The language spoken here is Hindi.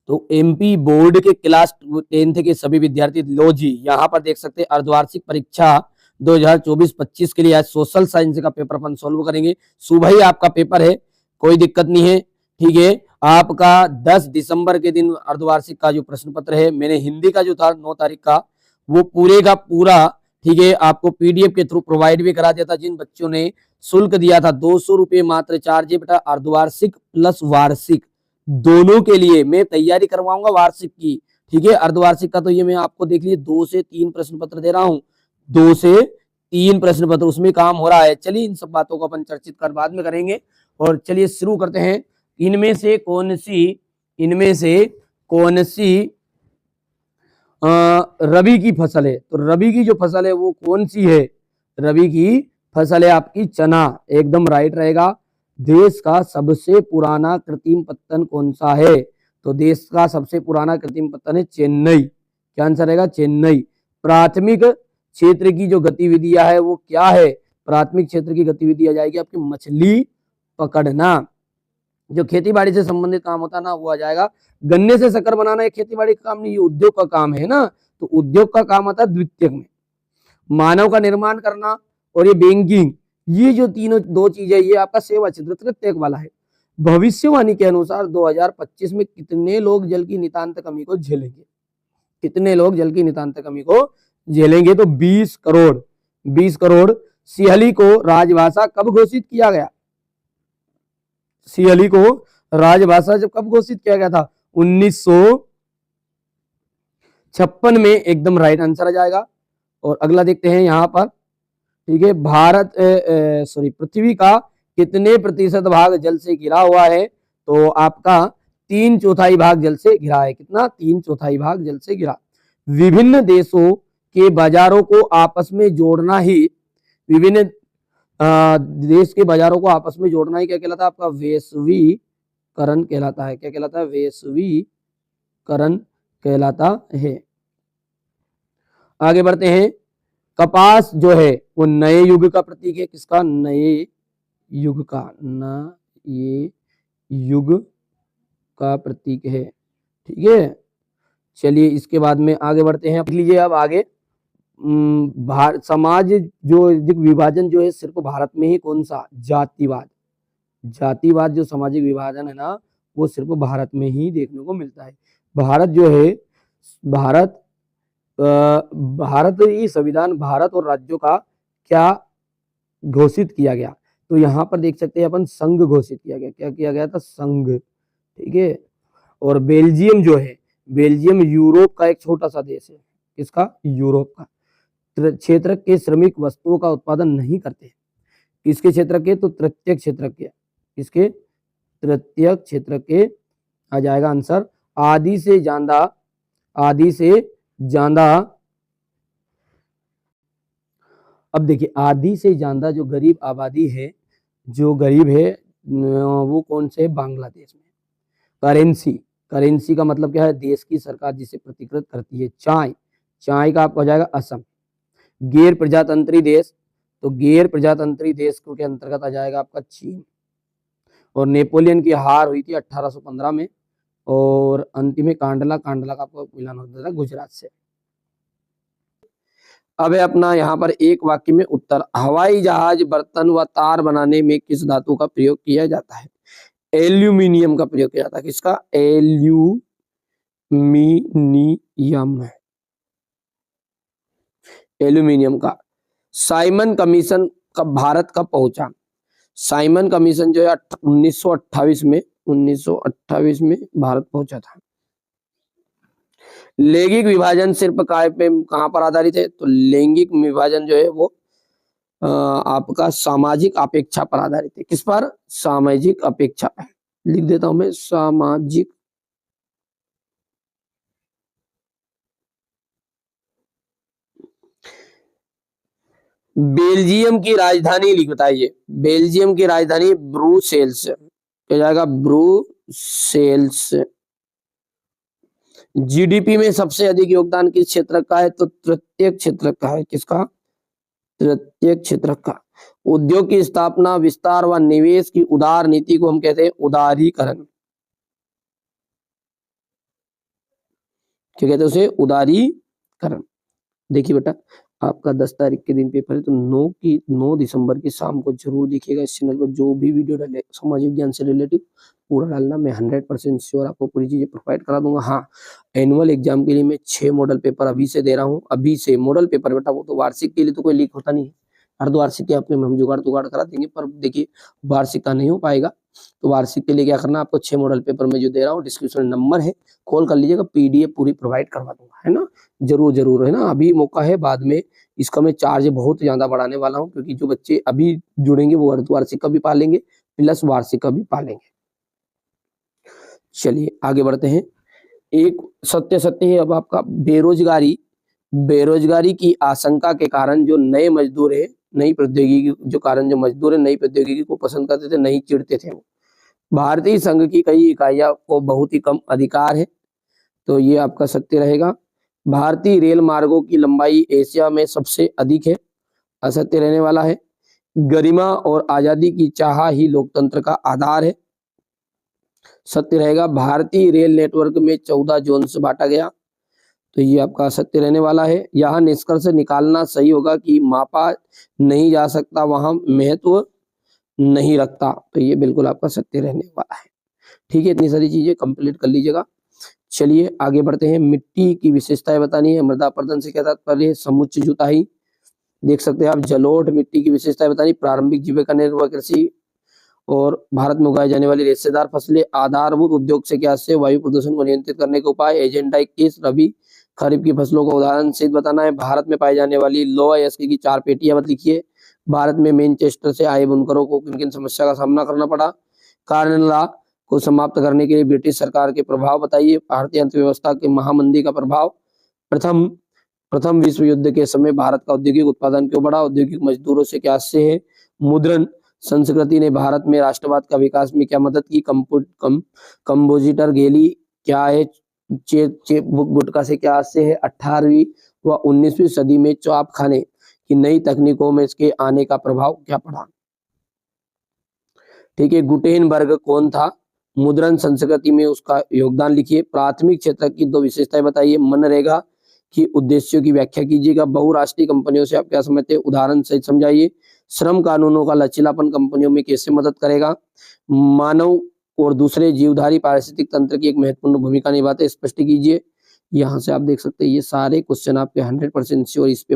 तो एमपी बोर्ड के क्लास 10th के सभी विद्यार्थी लो जी यहाँ पर देख सकते हैं अर्धवार्षिक परीक्षा 2024-25 के लिए आज सोशल साइंस का पेपर अपन सोल्व करेंगे। सुबह ही आपका पेपर है, कोई दिक्कत नहीं है, ठीक है। आपका 10 दिसंबर के दिन अर्धवार्षिक का जो प्रश्न पत्र है, मैंने हिंदी का जो था 9 तारीख का, वो पूरे का पूरा, ठीक है, आपको पीडीएफ के थ्रू प्रोवाइड भी करा दिया था। जिन बच्चों ने शुल्क दिया था 200 रुपये मात्र चार्ज है बेटा, अर्धवार्षिक प्लस वार्षिक दोनों के लिए मैं तैयारी करवाऊंगा वार्षिक की, ठीक है। अर्धवार्षिक का तो ये मैं आपको देख लीजिए 2 से 3 प्रश्न पत्र दे रहा हूँ, 2 से 3 प्रश्न पत्र उसमें काम हो रहा है। चलिए इन सब बातों को अपन चर्चित कर बाद में करेंगे। और चलिए शुरू करते हैं। इनमें से कौन सी रबी की फसल है? तो रबी की जो फसल है वो कौन सी है? रबी की फसल है आपकी चना, एकदम राइट रहेगा। देश का सबसे पुराना कृत्रिम पत्तन कौन सा है? तो देश का सबसे पुराना कृत्रिम पत्तन है चेन्नई। क्या आंसर रहेगा? चेन्नई। प्राथमिक क्षेत्र की जो गतिविधियां है वो क्या है? प्राथमिक क्षेत्र की गतिविधि आ जाएगी आपकी मछली पकड़ना। जो खेती बाड़ी से संबंधित काम होता है ना वो आ जाएगा। गन्ने से शक्कर बनाना ये खेती बाड़ी का काम नहीं, ये उद्योग का काम है ना, तो उद्योग का काम आता है द्वितीयक में। मानव का निर्माण करना और ये बैंकिंग, ये जो तीनों दो चीजें, ये आपका सेवा क्षेत्र तृतीयक वाला है। भविष्यवाणी के अनुसार 2025 में कितने लोग जल की नितांत कमी को झेलेंगे? कितने लोग जल की नितांत कमी को झेलेंगे? तो 20 करोड़। 20 करोड़। सिहली को राजभाषा कब घोषित किया गया? सिहली को राजभाषा जब कब घोषित किया गया था? 1956 में, एकदम राइट आंसर आ जाएगा। और अगला देखते हैं यहाँ पर, ठीक है। पृथ्वी का कितने प्रतिशत भाग जल से घिरा हुआ है? तो आपका 3/4 भाग जल से घिरा है। कितना? 3/4 भाग जल से घिरा। विभिन्न देशों के बाजारों को आपस में जोड़ना ही, विभिन्न देश के बाजारों को आपस में जोड़ना ही क्या कहलाता है? आपका वैश्वीकरण कहलाता है। क्या कहलाता है? वैश्वीकरण कहलाता है। आगे बढ़ते हैं। कपास जो है वो नए युग का प्रतीक है। किसका? नए युग का, नए युग का प्रतीक है, ठीक है। चलिए इसके बाद में आगे बढ़ते हैं। लीजिए अब आगे, समाज जो विभाजन जो है सिर्फ भारत में ही कौन सा? जातिवाद। जातिवाद जो सामाजिक विभाजन है ना वो सिर्फ भारत में ही देखने को मिलता है। भारत जो है, भारत ही संविधान, भारत और राज्यों का क्या घोषित किया गया? तो यहाँ पर देख सकते हैं अपन संघ घोषित किया गया। क्या किया गया था? संघ, ठीक है। और बेल्जियम जो है, बेल्जियम यूरोप का एक छोटा सा देश है। किसका? यूरोप का। क्षेत्र के श्रमिक वस्तुओं का उत्पादन नहीं करते। किसके क्षेत्र के? तो तृतीयक क्षेत्र के। किसके? तृतीयक क्षेत्र के आ जाएगा आंसर। आदि से ज्यादा, आदि से ज्यादा, अब देखिए आदि से ज्यादा जो गरीब आबादी है, जो गरीब है वो कौन से? बांग्लादेश में। करेंसी, करेंसी का मतलब क्या है? देश की सरकार जिसे प्रतिकृत करती है। चाय, चाय का आपको हो जाएगा असम। गैर प्रजातंत्री देश, तो गैर प्रजातंत्री देश के अंतर्गत आ जाएगा आपका चीन। और नेपोलियन की हार हुई थी 1815 में। और अंतिम में कांडला, कांडला का आपको मिलान होता था गुजरात से। अब है अपना यहाँ पर एक वाक्य में उत्तर। हवाई जहाज, बर्तन व तार बनाने में किस धातु का प्रयोग किया जाता है? एल्यूमिनियम का प्रयोग किया जाता है। किसका? एल्यूमिनियम, एल्यूमिनियम का। साइमन कमीशन कब भारत कब पहुंचा? साइमन कमीशन जो है 1928 में, 1928 में भारत पहुंचा था। लैंगिक विभाजन सिर्फ काय पे कहां पर आधारित है? तो लैंगिक विभाजन जो है वो आपका सामाजिक अपेक्षा पर आधारित है। किस पर? सामाजिक अपेक्षा पर। लिख देता हूं मैं, सामाजिक बेल्जियम की राजधानी लिख बताइए। बेल्जियम की राजधानी ब्रुसेल्स। क्या जाएगा? ब्रुसेल्स। जीडीपी में सबसे अधिक योगदान किस क्षेत्र का है? तो तृतीयक क्षेत्र का है। किसका? तृतीयक क्षेत्र का। उद्योग की स्थापना, विस्तार व निवेश की उदार नीति को हम कहते हैं उदारीकरण। क्या कहते हैं उसे, उदारीकरण। देखिए बेटा, आपका 10 तारीख के दिन पेपर है, तो 9 दिसंबर की शाम को जरूर देखिएगा इस चैनल पर, जो भी वीडियो डाले सामाजिक ज्ञान से रिलेटिव पूरा डालना। मैं 100% श्योर आपको पूरी चीजें प्रोवाइड करा दूंगा। हाँ, एनुअल एग्जाम के लिए मैं 6 मॉडल पेपर अभी से दे रहा हूँ, अभी से मॉडल पेपर बेटा, वो तो वार्षिक के लिए तो कोई लीक होता नहीं है, अर्धवार्षिक के अपने हम जुगाड़ तुगाड़ करा देंगे, पर देखिए वार्षिक का नहीं हो पाएगा। तो वार्षिक के लिए क्या करना, आपको 6 मॉडल पेपर में जो दे रहा हूँ, डिस्क्रिप्शन नंबर है, कॉल कर लीजिएगा, PDF पूरी प्रोवाइड करवा दूंगा, है ना। जरूर जरूर, है ना, अभी मौका है, बाद में इसका मैं चार्ज बहुत ज्यादा बढ़ाने वाला हूँ, क्योंकि जो बच्चे अभी जुड़ेंगे वो अर्धवार्षिक का भी पालेंगे प्लस वार्षिक का भी पालेंगे। चलिए आगे बढ़ते हैं। एक सत्य है अब आपका, बेरोजगारी की आशंका के कारण जो नए मजदूर है, नई प्रौद्योगिकी जो कारण जो मजदूर है नई प्रौद्योगिकी को पसंद करते थे, नहीं चिढ़ते थे वो। भारतीय संघ की कई इकाइयों को बहुत ही कम अधिकार है, तो ये आपका सत्य रहेगा। भारतीय रेल मार्गों की लंबाई एशिया में सबसे अधिक है, असत्य रहने वाला है। गरिमा और आजादी की चाह ही लोकतंत्र का आधार है, सत्य रहेगा। भारतीय रेल नेटवर्क में 14 जोन से बांटा गया, तो ये आपका सत्य रहने वाला है। यहाँ निष्कर्ष निकालना सही होगा कि मापा नहीं जा सकता वहां महत्व नहीं रखता, तो ये बिल्कुल आपका सत्य रहने वाला है। ठीक है, इतनी सारी चीजें कंप्लीट कर लीजिएगा। चलिए आगे बढ़ते हैं। मिट्टी की विशेषताएं बतानी है। मृदा अपरदन से क्या तात्पर्य है, समुच्च जुताई। देख सकते हैं आप, जलोढ़ मिट्टी की विशेषताएं बतानी, प्रारंभिक जीविका निर्भर कृषि, और भारत में उगाई जाने वाली रेशेदार फसलें, आधारभूत उद्योग से क्या से, वायु प्रदूषण को नियंत्रित करने के उपाय, एजेंडा 21 रबी खरीफ की फसलों का उदाहरण सहित बताना है। भारत में पाई जाने वाली लौह अयस्क की 4 पेटियां मत लिखिए। भारत में मैनचेस्टर से आए बुनकरों को किन किन समस्या का सामना करना पड़ा। कार्नल लॉ को समाप्त करने के लिए ब्रिटिश सरकार के प्रभाव बताइए। भारतीय अर्थव्यवस्था के महामंदी का प्रभाव। प्रथम विश्व युद्ध के समय भारत का औद्योगिक उत्पादन क्यों बढ़ा, औद्योगिक मजदूरों से क्या से है। मुद्रण संस्कृति ने भारत में राष्ट्रवाद का विकास में क्या मदद की। कंपोजिटर गेली क्या है। चेकबुक गुटका से क्या से है। 18वीं व 19वीं सदी में चाप खाने की नई तकनीकों में इसके आने का प्रभाव क्या पड़ा। ठीक है, गुटेनबर्ग कौन था। मुद्रण संस्कृति में उसका योगदान लिखिए। प्राथमिक क्षेत्र की 2 विशेषताएं बताइए। मनरेगा की उद्देश्यों की व्याख्या कीजिएगा। बहुराष्ट्रीय कंपनियों से आप क्या समझते हैं, उदाहरण सहित समझाइए। श्रम कानूनों का लचीलापन कंपनियों में कैसे मदद करेगा। मानव और दूसरे जीवधारी पारिस्थितिक तंत्र की एक महत्वपूर्ण भूमिका निभाते, स्पष्ट कीजिए। यहाँ से आप देख सकते हैं ये सारे क्वेश्चन आपके 100% श्योर इस पे